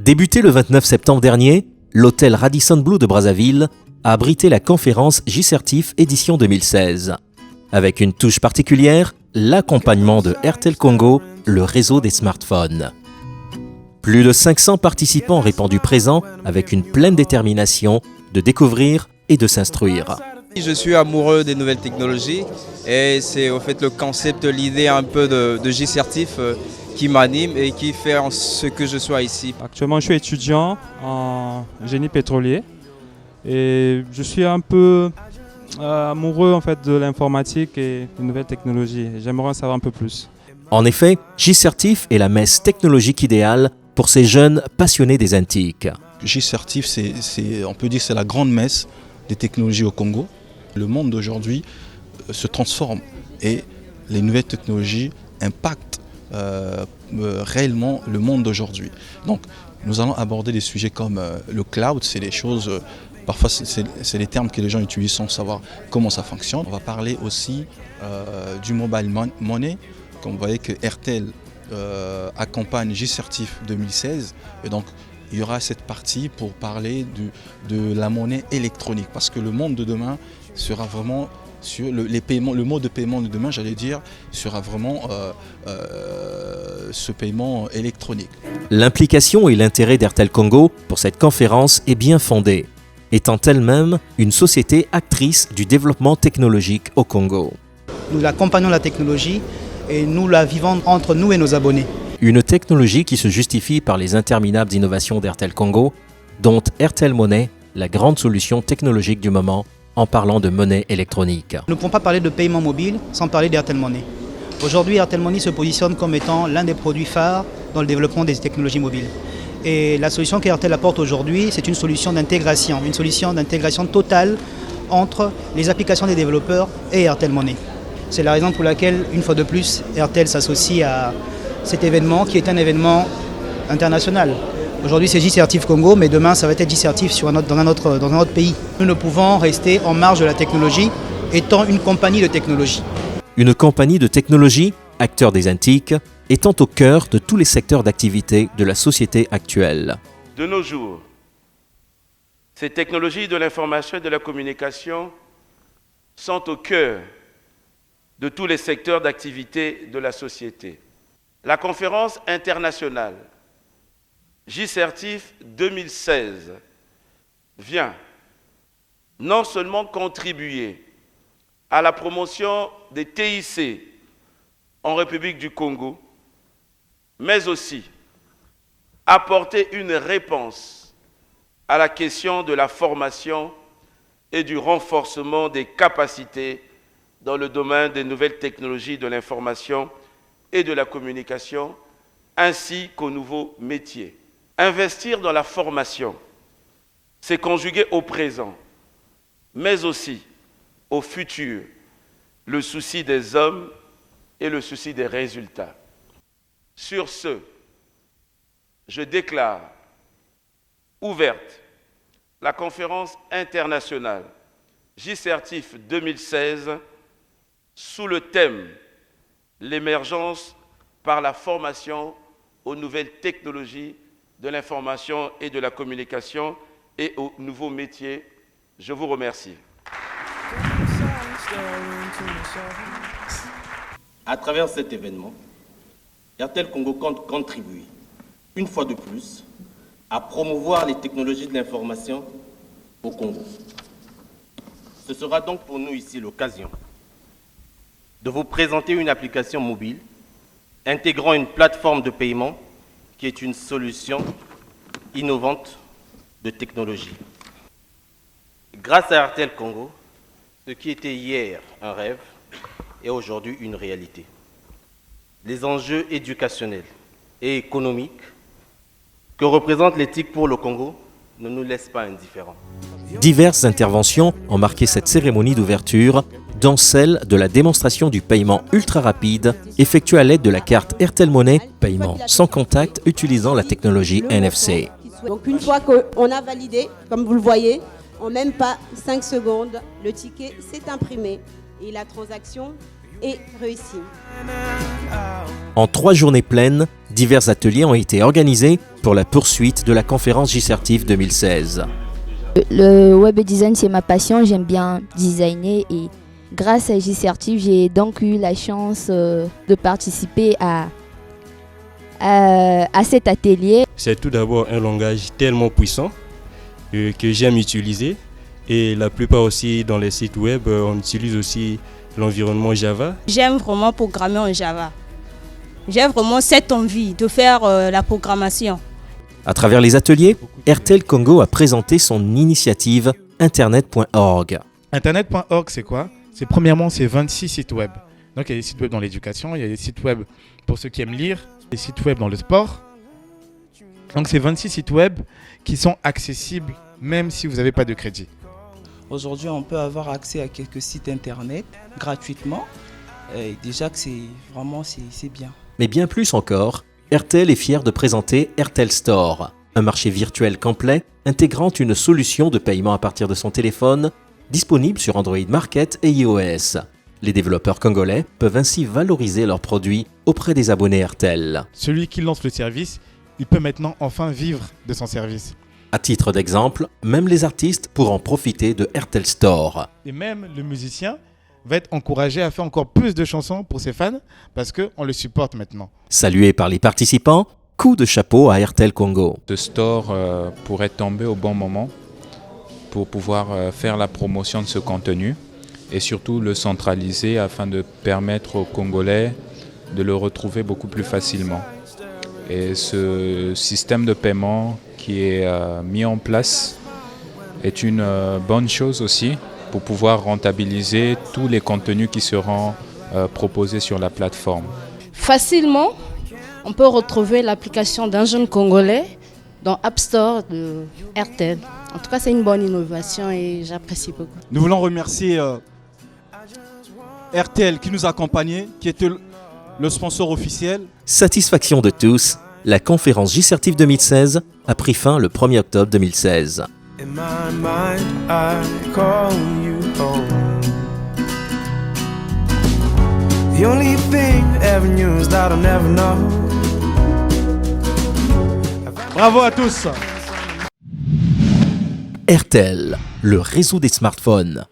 Débuté le 29 septembre dernier, l'hôtel Radisson Blu de Brazzaville a abrité la conférence J-Certif édition 2016. Avec une touche particulière, l'accompagnement de Airtel Congo, le réseau des smartphones. Plus de 500 participants ont répondu présents avec une pleine détermination de découvrir et de s'instruire. Je suis amoureux des nouvelles technologies et c'est au fait le concept, l'idée un peu de J-Certif qui m'anime et qui fait en ce que je sois ici. Actuellement, je suis étudiant en génie pétrolier et je suis un peu amoureux en fait de l'informatique et des nouvelles technologies. J'aimerais en savoir un peu plus. En effet, J-Certif est la messe technologique idéale pour ces jeunes passionnés des antiques. J-Certif, on peut dire que c'est la grande messe des technologies au Congo. Le monde d'aujourd'hui se transforme et les nouvelles technologies impactent réellement le monde d'aujourd'hui. Donc nous allons aborder des sujets comme le cloud, c'est des choses, parfois c'est des termes que les gens utilisent sans savoir comment ça fonctionne. On va parler aussi du mobile money, comme vous voyez que Airtel accompagne J-Certif 2016 et donc il y aura cette partie pour parler de la monnaie électronique parce que le monde de demain sera vraiment sur les paiements, le mode de paiement de demain, j'allais dire, sera vraiment ce paiement électronique. L'implication et l'intérêt d'Airtel Congo pour cette conférence est bien fondée, étant elle-même une société actrice du développement technologique au Congo. Nous accompagnons la technologie et nous la vivons entre nous et nos abonnés. Une technologie qui se justifie par les interminables innovations d'Airtel Congo, dont Airtel Money, la grande solution technologique du moment, en parlant de monnaie électronique. Nous ne pouvons pas parler de paiement mobile sans parler d'Airtel Money. Aujourd'hui, Airtel Money se positionne comme étant l'un des produits phares dans le développement des technologies mobiles. Et la solution qu'Airtel apporte aujourd'hui, c'est une solution d'intégration totale entre les applications des développeurs et Airtel Money. C'est la raison pour laquelle, une fois de plus, Airtel s'associe à cet événement qui est un événement international. Aujourd'hui c'est J-Certif Congo, mais demain ça va être J-Certif dans un autre pays. Nous ne pouvons rester en marge de la technologie, étant une compagnie de technologie. Une compagnie de technologie, acteur des antiques, étant au cœur de tous les secteurs d'activité de la société actuelle. De nos jours, ces technologies de l'information et de la communication sont au cœur de tous les secteurs d'activité de la société. La conférence internationale J-Certif 2016 vient non seulement contribuer à la promotion des TIC en République du Congo, mais aussi apporter une réponse à la question de la formation et du renforcement des capacités dans le domaine des nouvelles technologies de l'information et de la communication, ainsi qu'aux nouveaux métiers. Investir dans la formation, c'est conjuguer au présent, mais aussi au futur, le souci des hommes et le souci des résultats. Sur ce, je déclare ouverte la conférence internationale J-Certif 2016 sous le thème « L'émergence par la formation aux nouvelles technologies de l'information et de la communication et aux nouveaux métiers ». Je vous remercie. À travers cet événement, Airtel Congo compte contribuer, une fois de plus, à promouvoir les technologies de l'information au Congo. Ce sera donc pour nous ici l'occasion de vous présenter une application mobile intégrant une plateforme de paiement qui est une solution innovante de technologie. Grâce à Airtel Congo, ce qui était hier un rêve est aujourd'hui une réalité. Les enjeux éducationnels et économiques que représente l'éthique pour le Congo ne nous laissent pas indifférents. Diverses interventions ont marqué cette cérémonie d'ouverture, dont celle de la démonstration du paiement ultra rapide effectué à l'aide de la carte Airtel Money, paiement sans contact utilisant la technologie NFC. Donc une fois qu'on a validé, comme vous le voyez, en même pas 5 secondes, le ticket s'est imprimé et la transaction et réussie. En 3 journées pleines, divers ateliers ont été organisés pour la poursuite de la conférence JCertif 2016. Le web design, c'est ma passion, j'aime bien designer et grâce à JCertif, j'ai donc eu la chance de participer à cet atelier. C'est tout d'abord un langage tellement puissant que j'aime utiliser et la plupart aussi dans les sites web, on utilise aussi l'environnement Java. J'aime vraiment programmer en Java. J'ai vraiment cette envie de faire la programmation. À travers les ateliers, RTL Congo a présenté son initiative Internet.org. Internet.org, c'est quoi? Premièrement, c'est 26 sites web. Donc il y a des sites web dans l'éducation, il y a des sites web pour ceux qui aiment lire, des sites web dans le sport. Donc c'est 26 sites web qui sont accessibles même si vous n'avez pas de crédit. Aujourd'hui, on peut avoir accès à quelques sites internet gratuitement. Et déjà que c'est bien. Mais bien plus encore, RTL est fier de présenter RTL Store, un marché virtuel complet intégrant une solution de paiement à partir de son téléphone, disponible sur Android Market et iOS. Les développeurs congolais peuvent ainsi valoriser leurs produits auprès des abonnés RTL. Celui qui lance le service, il peut maintenant enfin vivre de son service. À titre d'exemple, même les artistes pourront profiter de RTL Store. Et même le musicien va être encouragé à faire encore plus de chansons pour ses fans parce qu'on le supporte maintenant. Salué par les participants, coup de chapeau à RTL Congo. Ce store pourrait tomber au bon moment pour pouvoir faire la promotion de ce contenu et surtout le centraliser afin de permettre aux Congolais de le retrouver beaucoup plus facilement. Et ce système de paiement qui est mis en place est une bonne chose aussi pour pouvoir rentabiliser tous les contenus qui seront proposés sur la plateforme. Facilement, on peut retrouver l'application d'un jeune Congolais dans App Store de RTL. En tout cas, c'est une bonne innovation et j'apprécie beaucoup. Nous voulons remercier RTL qui nous a accompagnés, qui était le sponsor officiel. Satisfaction de tous, la conférence JCertif 2016 a pris fin le 1er octobre 2016. In my mind, I call you home. The only thing that ever knew is that I'll never know. Bravo à tous. RTL, le réseau des smartphones.